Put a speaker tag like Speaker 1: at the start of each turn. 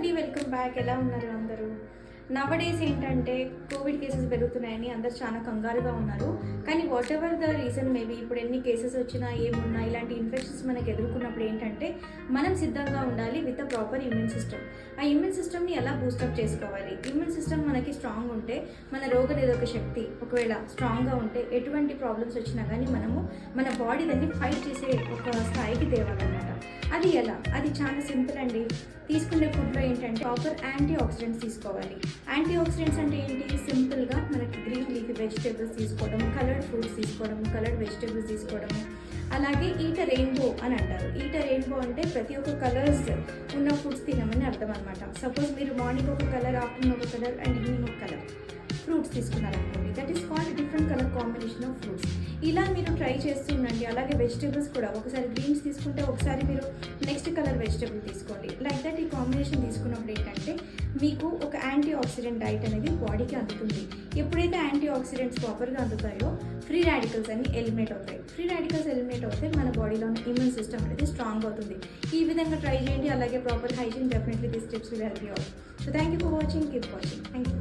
Speaker 1: అండి, welcome back. ఎలా ఉన్నారు అందరూ? నవడేస్ ఏంటంటే కోవిడ్ కేసెస్ పెరుగుతున్నాయని అందరు చాలా కంగారుగా ఉన్నారు. కానీ what ever the reason maybe ఇప్పుడు ఎన్ని కేసెస్ వచ్చినా ఏమున్నా ఇలాంటి ఇన్ఫెక్షన్స్ మనకు ఎదుర్కొన్నప్పుడు ఏంటంటే మనం సిద్ధంగా ఉండాలి with a proper immune system. ఆ ఇమ్యూన్ సిస్టమ్ని ఎలా బూస్టప్ చేసుకోవాలి? ఇమ్యూన్ సిస్టమ్ మనకి స్ట్రాంగ్ ఉంటే మన రోగనిరోధక శక్తి ఒకవేళ స్ట్రాంగ్గా ఉంటే ఎటువంటి ప్రాబ్లమ్స్ వచ్చినా కానీ మనము మన బాడీ దాన్ని ఫైట్ చేసే ఒక స్థాయికి తేవాలన్నమాట. అది ఎలా? అది చాలా సింపుల్ అండి. తీసుకునే ఫుడ్లో ఏంటంటే ప్రాపర్ యాంటీ ఆక్సిడెంట్స్ తీసుకోవాలి. యాంటీ ఆక్సిడెంట్స్ అంటే ఏంటి? సింపుల్గా మనకి గ్రీన్ లీఫీ వెజిటేబుల్స్ తీసుకోవడం, కలర్డ్ ఫ్రూట్స్ తీసుకోవడం, కలర్డ్ వెజిటేబుల్స్ తీసుకోవడం. అలాగే ఈట రెయిన్బో అని అంటారు. ఈట రెయిన్బో అంటే ప్రతి ఒక్క కలర్స్ ఉన్న ఫుడ్స్ తినమని అర్థం అనమాట. సపోజ్ మీరు మార్నింగ్ ఒక కలర్, ఆఫ్టర్నూన్ ఒక కలర్ అండ్ ఈవినింగ్ ఒక కలర్ ఫ్రూట్స్ తీసుకున్నారనుకోండి, that is called different colour combination of fruits. ఇలా మీరు ట్రై చేస్తుండండి. అలాగే వెజిటేబుల్స్ కూడా ఒకసారి గ్రీన్స్ తీసుకుంటే ఒకసారి మీరు నెక్స్ట్ కలర్ వెజిటేబుల్ తీసుకోండి. లైక్ దట్ ఈ కాంబినేషన్ తీసుకున్నప్పుడు ఏంటంటే మీకు ఒక యాంటీ ఆక్సిడెంట్ డైట్ అనేది బాడీకి అందుతుంది. ఎప్పుడైతే యాంటీ ఆక్సిడెంట్స్ ప్రాపర్గా అందుతాయో ఫ్రీ రాడికల్స్ అన్ని ఎలిమినేట్ అవుతాయి. ఫ్రీ రాడికల్స్ ఎలిమినేట్ అవుతే మన బాడీలో ఉన్న ఇమ్యూన్ సిస్టమ్ అనేది స్ట్రాంగ్ అవుతుంది. ఈ విధంగా ట్రై చేయండి. అలాగే proper hygiene, definitely this tips will help you out. So thank you for watching. Keep watching. Thank you.